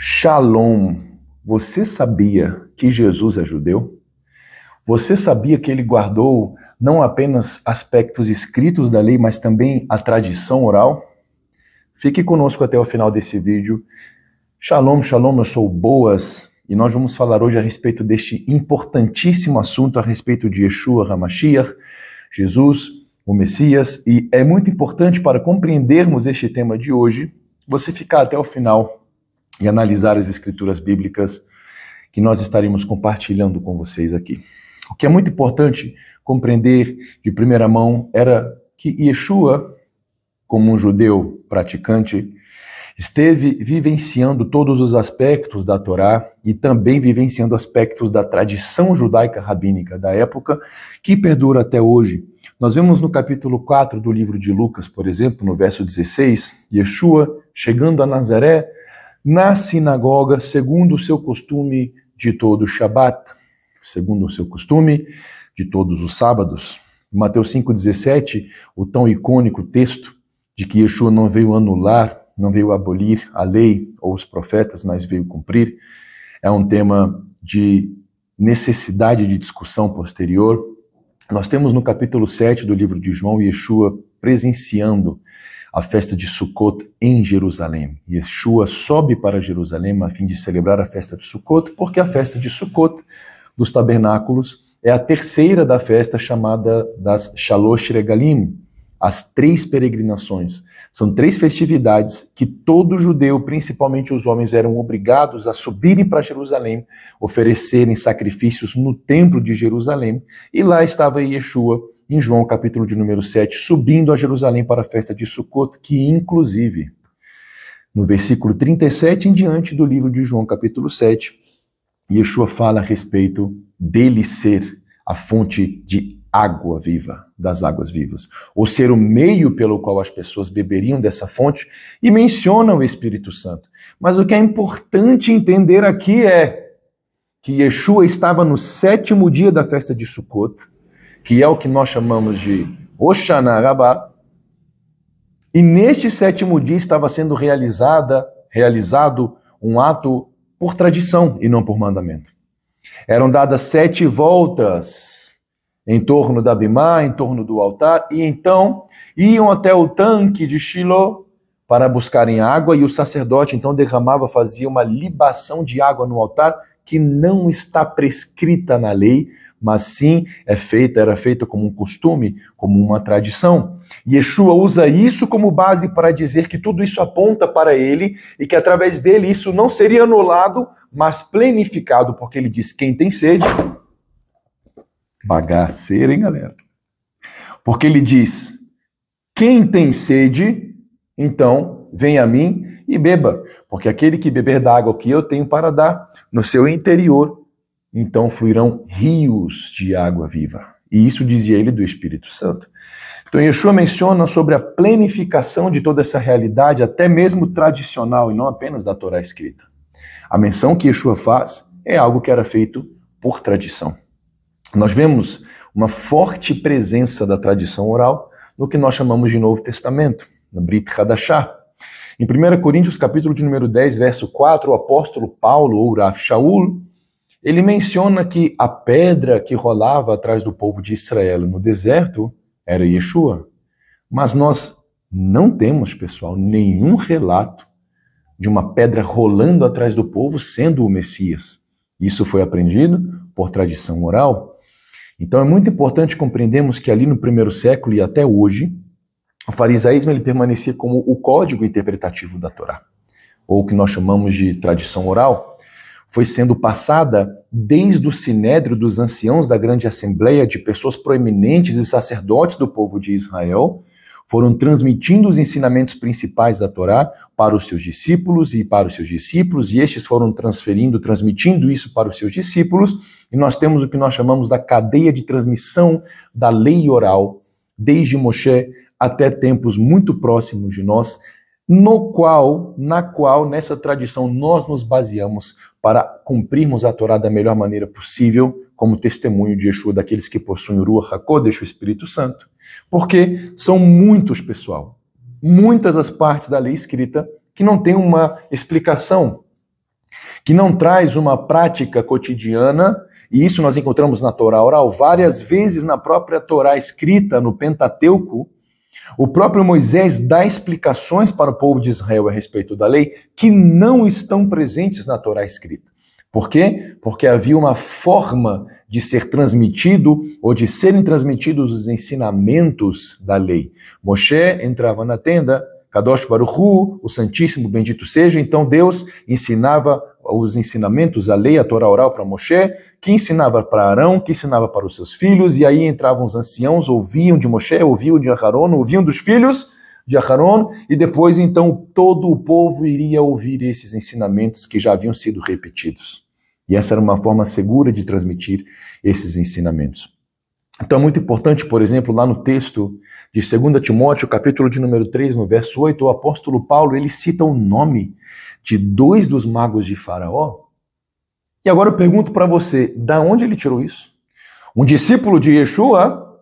Shalom. Você sabia que Jesus é judeu? Você sabia que ele guardou não apenas aspectos escritos da lei, mas também a tradição oral? Fique conosco até o final desse vídeo. Shalom, shalom, eu sou o Boas e nós vamos falar hoje a respeito deste importantíssimo assunto, a respeito de Yeshua HaMashiach, Jesus, o Messias, e é muito importante para compreendermos este tema de hoje, você ficar até o final e analisar as escrituras bíblicas que nós estaremos compartilhando com vocês aqui. O que é muito importante compreender de primeira mão era que Yeshua, como um judeu praticante, esteve vivenciando todos os aspectos da Torá e também vivenciando aspectos da tradição judaica rabínica da época, que perdura até hoje. Nós vemos no capítulo 4 do livro de Lucas, por exemplo, no verso 16, Yeshua chegando a Nazaré, na sinagoga, segundo o seu costume de todo o Shabat, segundo o seu costume de todos os sábados. Em Mateus 5,17, o tão icônico texto de que Yeshua não veio anular, não veio abolir a lei ou os profetas, mas veio cumprir, é um tema de necessidade de discussão posterior. Nós temos no capítulo 7 do livro de João, Yeshua presenciando a festa de Sukkot em Jerusalém. Yeshua sobe para Jerusalém a fim de celebrar a festa de Sukkot, porque a festa de Sukkot, dos tabernáculos, é a terceira da festa chamada das Shalosh Regalim, as 3 peregrinações. São 3 festividades que todo judeu, principalmente os homens, eram obrigados a subirem para Jerusalém, oferecerem sacrifícios no templo de Jerusalém, e lá estava Yeshua, em João capítulo de número 7, subindo a Jerusalém para a festa de Sukkot, que inclusive, no versículo 37 em diante do livro de João capítulo 7, Yeshua fala a respeito dele ser a fonte de água viva, das águas vivas, ou ser o meio pelo qual as pessoas beberiam dessa fonte, e menciona o Espírito Santo. Mas o que é importante entender aqui é que Yeshua estava no 7º dia da festa de Sukkot, que é o que nós chamamos de Hoshana Rabbah, e neste 7º dia estava sendo realizado um ato por tradição e não por mandamento. Eram dadas 7 voltas em torno da Bimá, em torno do altar, e então iam até o tanque de Shiloh para buscarem água, e o sacerdote então fazia uma libação de água no altar, que não está prescrita na lei, mas sim era feita como um costume, como uma tradição. Yeshua usa isso como base para dizer que tudo isso aponta para ele e que através dele isso não seria anulado, mas planificado, porque ele diz: quem tem sede, bagaceira, hein, galera? Porque ele diz: quem tem sede, então vem a mim e beba, porque aquele que beber da água que eu tenho para dar, no seu interior, então fluirão rios de água viva. E isso dizia ele do Espírito Santo. Então Yeshua menciona sobre a planificação de toda essa realidade, até mesmo tradicional, e não apenas da Torá escrita. A menção que Yeshua faz é algo que era feito por tradição. Nós vemos uma forte presença da tradição oral no que nós chamamos de Novo Testamento, na Brit Hadashah. Em 1 Coríntios, capítulo de número 10, verso 4, o apóstolo Paulo, ou Rav Shaul, ele menciona que a pedra que rolava atrás do povo de Israel no deserto era Yeshua. Mas nós não temos, pessoal, nenhum relato de uma pedra rolando atrás do povo sendo o Messias. Isso foi aprendido por tradição oral. Então é muito importante compreendermos que ali no 1º século e até hoje, o farisaísmo ele permanecia como o código interpretativo da Torá, ou o que nós chamamos de tradição oral, foi sendo passada desde o sinédrio dos anciãos da grande assembleia, de pessoas proeminentes e sacerdotes do povo de Israel, foram transmitindo os ensinamentos principais da Torá para os seus discípulos e para os seus discípulos, e estes foram transmitindo isso para os seus discípulos, e nós temos o que nós chamamos da cadeia de transmissão da lei oral, desde Moshe até tempos muito próximos de nós, na qual nessa tradição nós nos baseamos para cumprirmos a Torá da melhor maneira possível, como testemunho de Yeshua, daqueles que possuem o Ruach HaKodesh, o Espírito Santo. Porque são muitos, pessoal, muitas as partes da lei escrita que não tem uma explicação que não traz uma prática cotidiana, e isso nós encontramos na Torá oral, várias vezes na própria Torá escrita, no Pentateuco, o próprio Moisés dá explicações para o povo de Israel a respeito da lei que não estão presentes na Torá escrita. Por quê? Porque havia uma forma de ser transmitido ou de serem transmitidos os ensinamentos da lei. Moshe entrava na tenda, Kadosh Baruch Hu, o Santíssimo, bendito seja, então Deus ensinava os ensinamentos, a lei, a Torá oral para Moshe, que ensinava para Arão, que ensinava para os seus filhos, e aí entravam os anciãos, ouviam de Moshe, ouviam de Aharon, ouviam dos filhos de Aharon, e depois então todo o povo iria ouvir esses ensinamentos que já haviam sido repetidos. E essa era uma forma segura de transmitir esses ensinamentos. Então é muito importante, por exemplo, lá no texto de 2 Timóteo, capítulo de número 3, no verso 8, o apóstolo Paulo, ele cita o nome de 2 dos magos de Faraó. E agora eu pergunto para você, da onde ele tirou isso? Um discípulo de Yeshua,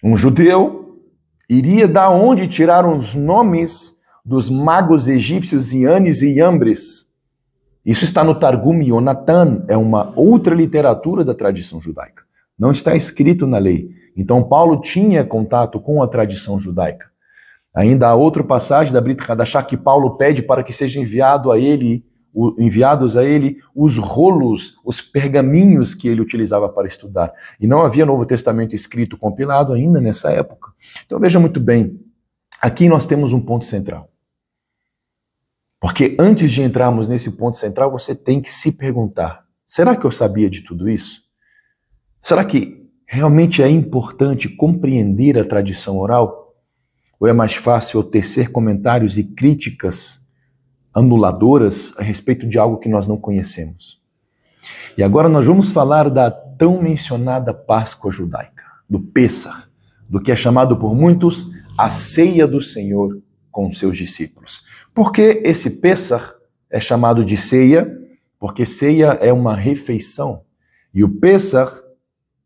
um judeu, iria da onde tirar os nomes dos magos egípcios Ianes e Iambres? Isso está no Targum Yonatan, é uma outra literatura da tradição judaica. Não está escrito na lei. Então Paulo tinha contato com a tradição judaica. Ainda há outra passagem da Brit Hadashah que Paulo pede para que sejam enviados a ele os rolos, os pergaminhos que ele utilizava para estudar. E não havia Novo Testamento escrito, compilado ainda nessa época. Então veja muito bem, aqui nós temos um ponto central. Porque antes de entrarmos nesse ponto central, você tem que se perguntar, será que eu sabia de tudo isso? Será que realmente é importante compreender a tradição oral? Ou é mais fácil eu tecer comentários e críticas anuladoras a respeito de algo que nós não conhecemos? E agora nós vamos falar da tão mencionada Páscoa judaica, do Pêssar, do que é chamado por muitos a ceia do Senhor com seus discípulos. Por que esse Pêssar é chamado de ceia? Porque ceia é uma refeição. E o Pêssar,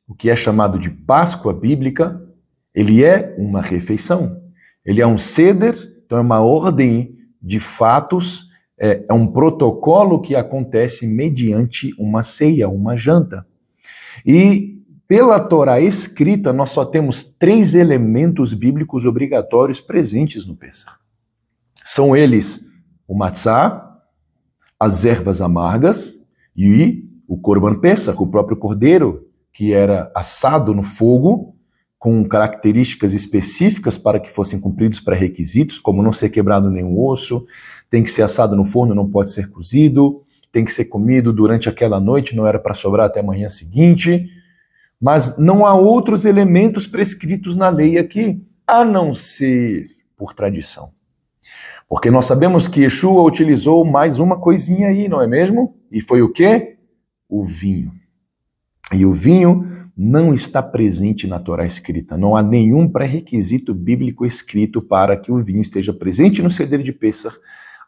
o que é chamado de Páscoa bíblica, ele é uma refeição. Ele é um seder, então é uma ordem de fatos, é um protocolo que acontece mediante uma ceia, uma janta. E pela Torá escrita, nós só temos 3 elementos bíblicos obrigatórios presentes no Pêssar. São eles o matzá, as ervas amargas e o Korban Pêssar, o próprio cordeiro, que era assado no fogo, com características específicas para que fossem cumpridos pré-requisitos, como não ser quebrado nenhum osso, tem que ser assado no forno, não pode ser cozido, tem que ser comido durante aquela noite, não era para sobrar até a manhã seguinte, mas não há outros elementos prescritos na lei aqui, a não ser por tradição. Porque nós sabemos que Yeshua utilizou mais uma coisinha aí, não é mesmo? E foi o quê? O vinho. E o vinho não está presente na Torá escrita. Não há nenhum pré-requisito bíblico escrito para que o vinho esteja presente no seder de Pêssar,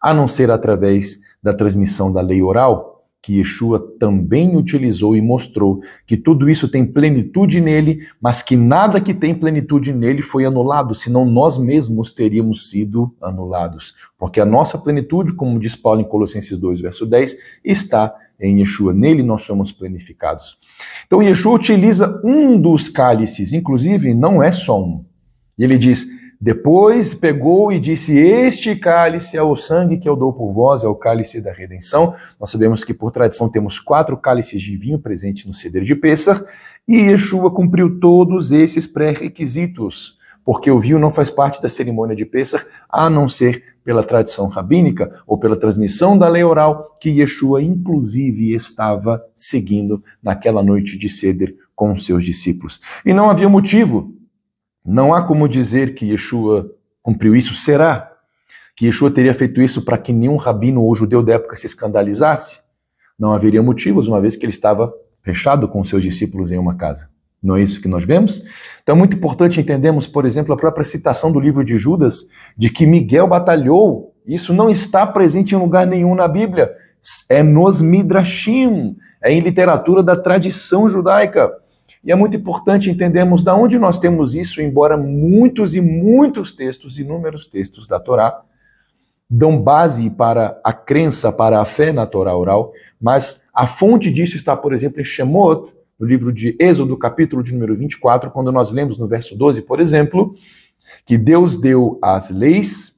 a não ser através da transmissão da lei oral, que Yeshua também utilizou e mostrou que tudo isso tem plenitude nele, mas que nada que tem plenitude nele foi anulado, senão nós mesmos teríamos sido anulados. Porque a nossa plenitude, como diz Paulo em Colossenses 2, verso 10, está em Yeshua. Nele nós somos plenificados. Então Yeshua utiliza um dos cálices, inclusive não é só um. E ele diz, depois pegou e disse, este cálice é o sangue que eu dou por vós, é o cálice da redenção. Nós sabemos que por tradição temos 4 cálices de vinho presentes no seder de Pêssar, e Yeshua cumpriu todos esses pré-requisitos, porque o vinho não faz parte da cerimônia de Pêssar, a não ser pela tradição rabínica ou pela transmissão da lei oral, que Yeshua inclusive estava seguindo naquela noite de seder com os seus discípulos. E não havia motivo. Não há como dizer que Yeshua cumpriu isso. Será que Yeshua teria feito isso para que nenhum rabino ou judeu da época se escandalizasse? Não haveria motivos, uma vez que ele estava fechado com seus discípulos em uma casa. Não é isso que nós vemos? Então é muito importante entendermos, por exemplo, a própria citação do livro de Judas, de que Miguel batalhou. Isso não está presente em lugar nenhum na Bíblia. É nos Midrashim, é em literatura da tradição judaica. E é muito importante entendermos de onde nós temos isso, embora muitos e muitos textos, inúmeros textos da Torá, dão base para a crença, para a fé na Torá oral, mas a fonte disso está, por exemplo, em Shemot, no livro de Êxodo, capítulo de número 24, quando nós lemos no verso 12, por exemplo, que Deus deu as leis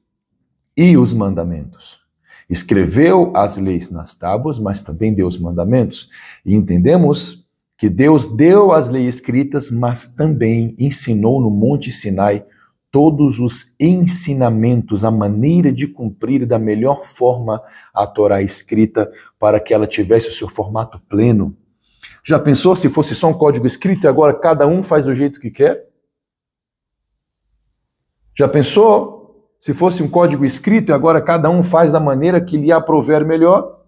e os mandamentos. Escreveu as leis nas tábuas, mas também deu os mandamentos. E entendemos que Deus deu as leis escritas, mas também ensinou no Monte Sinai todos os ensinamentos, a maneira de cumprir da melhor forma a Torá escrita para que ela tivesse o seu formato pleno. Já pensou se fosse só um código escrito e agora cada um faz do jeito que quer? Já pensou se fosse um código escrito e agora cada um faz da maneira que lhe aprouver melhor?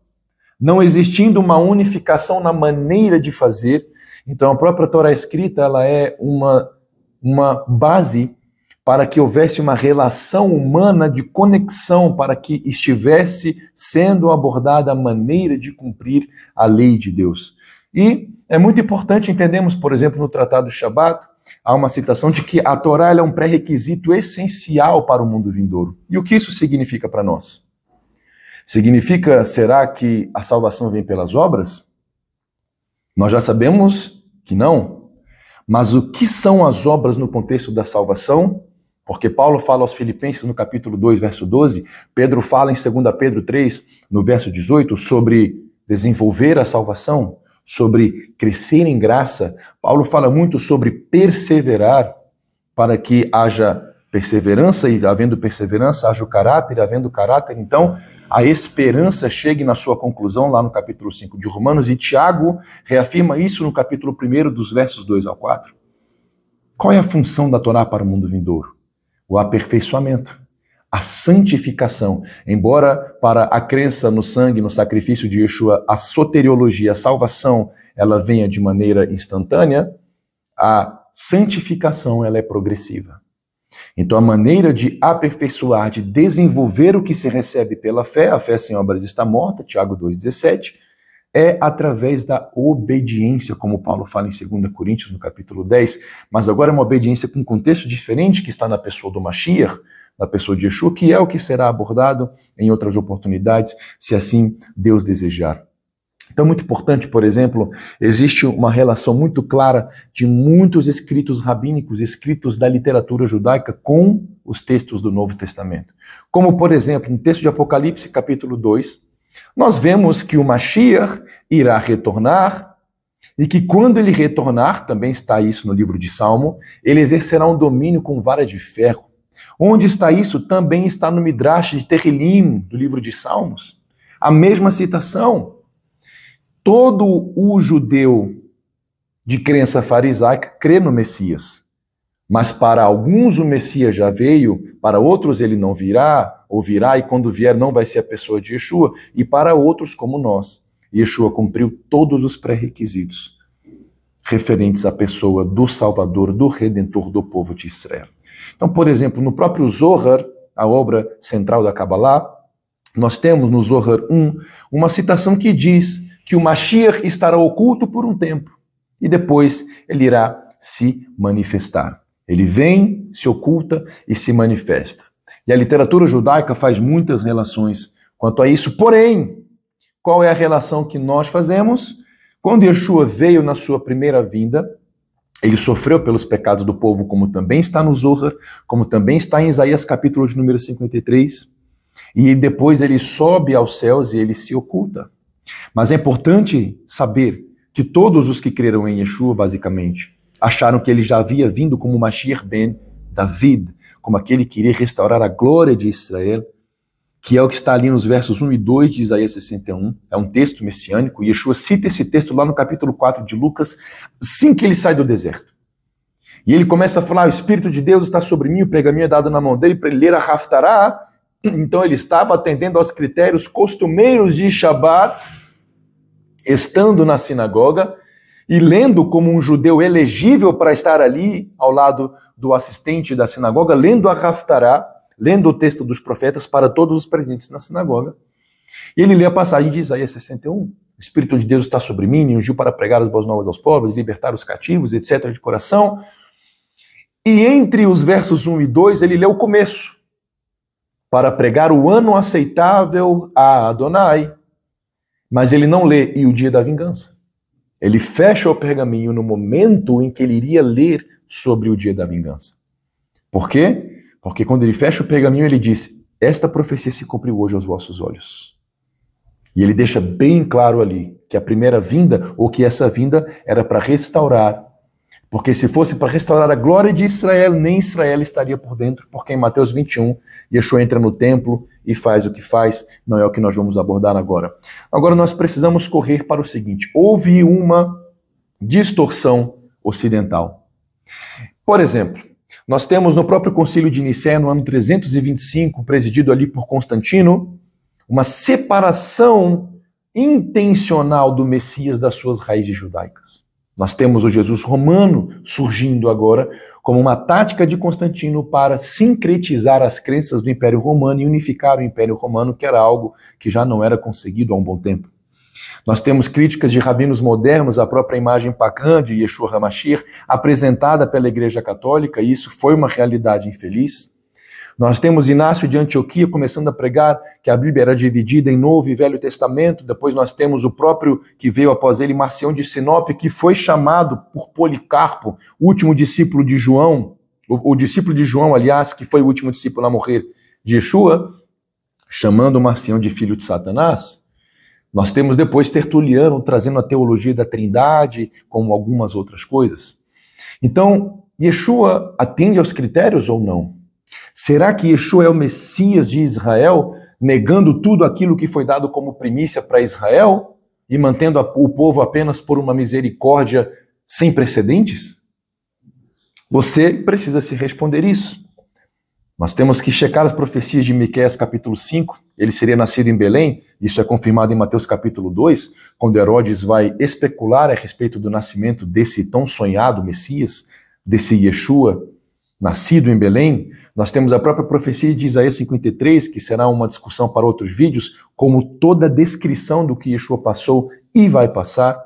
Não existindo uma unificação na maneira de fazer, então a própria Torá escrita ela é uma base para que houvesse uma relação humana de conexão, para que estivesse sendo abordada a maneira de cumprir a lei de Deus. E é muito importante entendermos, por exemplo, no Tratado Shabat, há uma citação de que a Torá é um pré-requisito essencial para o mundo vindouro. E o que isso significa para nós? Significa, será que a salvação vem pelas obras? Nós já sabemos que não. Mas o que são as obras no contexto da salvação? Porque Paulo fala aos Filipenses no capítulo 2, verso 12, Pedro fala em 2 Pedro 3, no verso 18, sobre desenvolver a salvação, sobre crescer em graça. Paulo fala muito sobre perseverar, para que haja perseverança, e havendo perseverança, haja o caráter, e havendo caráter, então, a esperança chegue na sua conclusão, lá no capítulo 5 de Romanos, e Tiago reafirma isso no capítulo 1, dos versos 2 ao 4. Qual é a função da Torá para o mundo vindouro? O aperfeiçoamento, a santificação. Embora para a crença no sangue, no sacrifício de Yeshua, a soteriologia, a salvação, ela venha de maneira instantânea, a santificação ela é progressiva. Então a maneira de aperfeiçoar, de desenvolver o que se recebe pela fé, a fé sem obras está morta, Tiago 2,17, é através da obediência, como Paulo fala em 2 Coríntios, no capítulo 10, mas agora é uma obediência com um contexto diferente que está na pessoa do Mashiach, na pessoa de Yeshua, que é o que será abordado em outras oportunidades, se assim Deus desejar. Então é muito importante, por exemplo, existe uma relação muito clara de muitos escritos rabínicos, escritos da literatura judaica com os textos do Novo Testamento. Como, por exemplo, no texto de Apocalipse, capítulo 2, nós vemos que o Mashiach irá retornar e que quando ele retornar, também está isso no livro de Salmo, ele exercerá um domínio com vara de ferro. Onde está isso? Também está no Midrash de Terrilim, do livro de Salmos. A mesma citação. Todo o judeu de crença farisaica crê no Messias. Mas para alguns o Messias já veio, para outros ele não virá, ou virá, e quando vier não vai ser a pessoa de Yeshua, e para outros como nós, Yeshua cumpriu todos os pré-requisitos referentes à pessoa do Salvador, do Redentor do povo de Israel. Então, por exemplo, no próprio Zohar, a obra central da Kabbalah, nós temos no Zohar 1 uma citação que diz que o Mashiach estará oculto por um tempo, e depois ele irá se manifestar. Ele vem, se oculta e se manifesta. E a literatura judaica faz muitas relações quanto a isso. Porém, qual é a relação que nós fazemos? Quando Yeshua veio na sua primeira vinda, ele sofreu pelos pecados do povo, como também está no Zohar, como também está em Isaías capítulo de número 53. E depois ele sobe aos céus e ele se oculta. Mas é importante saber que todos os que creram em Yeshua, basicamente, acharam que ele já havia vindo como Mashiach ben David, como aquele que iria restaurar a glória de Israel, que é o que está ali nos versos 1 e 2 de Isaías 61. É um texto messiânico, e Yeshua cita esse texto lá no capítulo 4 de Lucas, assim que ele sai do deserto. E ele começa a falar, o Espírito de Deus está sobre mim, o pergaminho é dado na mão dele para ele ler a Haftará. Então ele estava atendendo aos critérios costumeiros de Shabat, estando na sinagoga, e lendo como um judeu elegível para estar ali, ao lado do assistente da sinagoga, lendo a Haftará, lendo o texto dos profetas para todos os presentes na sinagoga. E ele lê a passagem de Isaías 61. O Espírito de Deus está sobre mim, me ungiu para pregar as boas novas aos pobres, libertar os cativos, etc., de coração. E entre os versos 1 e 2, ele lê o começo, para pregar o ano aceitável a Adonai, mas ele não lê e o dia da vingança. Ele fecha o pergaminho no momento em que ele iria ler sobre o dia da vingança. Por quê? Porque quando ele fecha o pergaminho, ele diz: esta profecia se cumpriu hoje aos vossos olhos. E ele deixa bem claro ali que a primeira vinda, ou que essa vinda era para restaurar. Porque se fosse para restaurar a glória de Israel, nem Israel estaria por dentro, porque em Mateus 21, Yeshua entra no templo e faz o que faz, não é o que nós vamos abordar agora. Agora nós precisamos correr para o seguinte: houve uma distorção ocidental. Por exemplo, nós temos no próprio Concílio de Nicéia, no ano 325, presidido ali por Constantino, uma separação intencional do Messias das suas raízes judaicas. Nós temos o Jesus romano surgindo agora como uma tática de Constantino para sincretizar as crenças do Império Romano e unificar o Império Romano, que era algo que já não era conseguido há um bom tempo. Nós temos críticas de rabinos modernos à própria imagem pagã de Yeshua HaMashiach, apresentada pela Igreja Católica, e isso foi uma realidade infeliz. Nós temos Inácio de Antioquia começando a pregar que a Bíblia era dividida em Novo e Velho Testamento. Depois nós temos o próprio que veio após ele, Marcião de Sinop, que foi chamado por Policarpo, o último discípulo de João, o discípulo de João, aliás, que foi o último discípulo a morrer de Yeshua, chamando Marcião de filho de Satanás. Nós temos depois Tertuliano trazendo a teologia da Trindade, como algumas outras coisas. Então, Yeshua atende aos critérios ou não? Será que Yeshua é o Messias de Israel, negando tudo aquilo que foi dado como primícia para Israel e mantendo o povo apenas por uma misericórdia sem precedentes? Você precisa se responder isso. Nós temos que checar as profecias de Miqueias capítulo 5, ele seria nascido em Belém, isso é confirmado em Mateus capítulo 2, quando Herodes vai especular a respeito do nascimento desse tão sonhado Messias, desse Yeshua, nascido em Belém. Nós temos a própria profecia de Isaías 53, que será uma discussão para outros vídeos, como toda a descrição do que Yeshua passou e vai passar.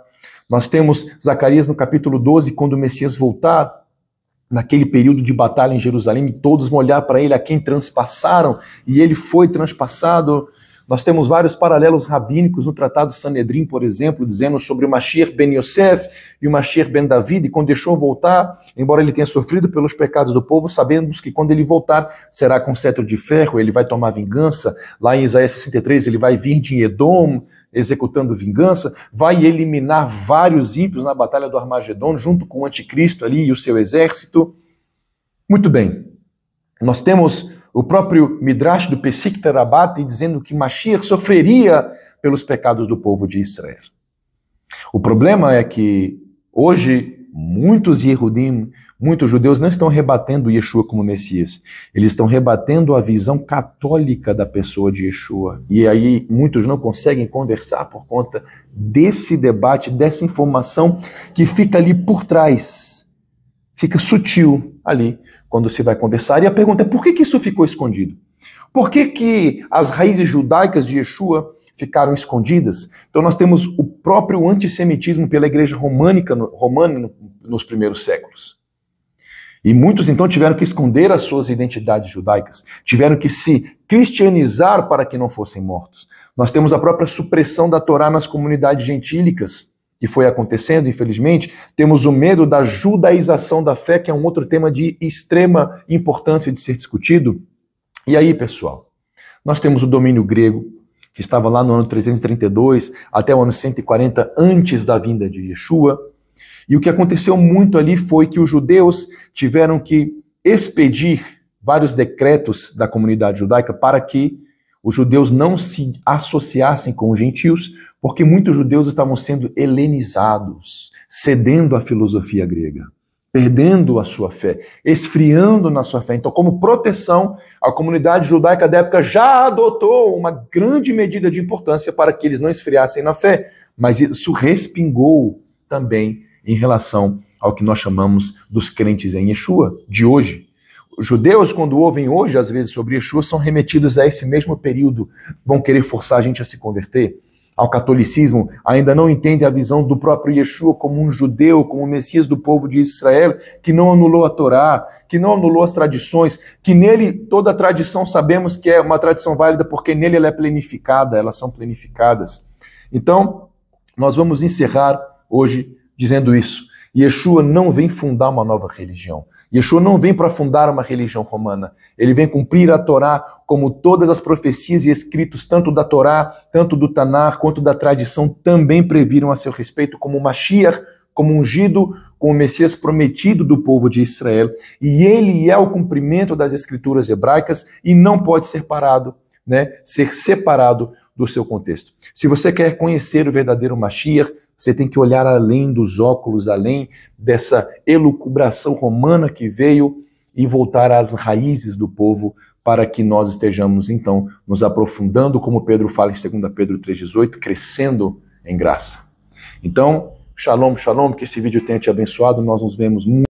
Nós temos Zacarias no capítulo 12, quando o Messias voltar, naquele período de batalha em Jerusalém, todos vão olhar para ele, a quem transpassaram, e ele foi transpassado. Nós temos vários paralelos rabínicos no Tratado Sanedrim, por exemplo, dizendo sobre o Mashiach ben Yosef e o Mashiach ben David, e quando deixou voltar, embora ele tenha sofrido pelos pecados do povo, sabemos que quando ele voltar, será com cetro de ferro, ele vai tomar vingança. Lá em Isaías 63, ele vai vir de Edom, executando vingança, vai eliminar vários ímpios na batalha do Armagedon, junto com o anticristo ali e o seu exército. Muito bem, nós temos o próprio Midrash do Pesik Terabat dizendo que Mashiach sofreria pelos pecados do povo de Israel. O problema é que hoje muitos Yehudim, muitos judeus não estão rebatendo Yeshua como Messias. Eles estão rebatendo a visão católica da pessoa de Yeshua. E aí muitos não conseguem conversar por conta desse debate, dessa informação que fica ali por trás. Fica sutil ali quando se vai conversar. E a pergunta é: por que isso ficou escondido? Por que as raízes judaicas de Yeshua ficaram escondidas? Então nós temos o próprio antissemitismo pela igreja romana nos primeiros séculos. E muitos então tiveram que esconder as suas identidades judaicas, tiveram que se cristianizar para que não fossem mortos. Nós temos a própria supressão da Torá nas comunidades gentílicas, que foi acontecendo, infelizmente. Temos o medo da judaização da fé, que é um outro tema de extrema importância de ser discutido. E aí, pessoal, nós temos o domínio grego, que estava lá no ano 332 até o ano 140 antes da vinda de Yeshua. E o que aconteceu muito ali foi que os judeus tiveram que expedir vários decretos da comunidade judaica para que os judeus não se associassem com os gentios, porque muitos judeus estavam sendo helenizados, cedendo à filosofia grega, perdendo a sua fé, esfriando na sua fé. Então, como proteção, a comunidade judaica da época já adotou uma grande medida de importância para que eles não esfriassem na fé, mas isso respingou também em relação ao que nós chamamos dos crentes em Yeshua, de hoje. Os judeus, quando ouvem hoje, às vezes, sobre Yeshua, são remetidos a esse mesmo período, vão querer forçar a gente a se converter. ao catolicismo, ainda não entendem a visão do próprio Yeshua como um judeu, como o Messias do povo de Israel, que não anulou a Torá, que não anulou as tradições, que nele toda a tradição sabemos que é uma tradição válida porque nele ela é planificada, elas são planificadas. Então, nós vamos encerrar hoje dizendo isso. Yeshua não vem fundar uma nova religião. Yeshua não vem para fundar uma religião romana. Ele vem cumprir a Torá como todas as profecias e escritos, tanto da Torá, tanto do Tanar, quanto da tradição, também previram a seu respeito, como Mashiach, como ungido, como o Messias prometido do povo de Israel. E ele é o cumprimento das escrituras hebraicas e não pode ser parado, ser separado do seu contexto. Se você quer conhecer o verdadeiro Mashiach, você tem que olhar além dos óculos, além dessa elucubração romana que veio e voltar às raízes do povo para que nós estejamos, então, nos aprofundando, como Pedro fala em 2 Pedro 3,18, crescendo em graça. Então, shalom, shalom, que esse vídeo tenha te abençoado, nós nos vemos muito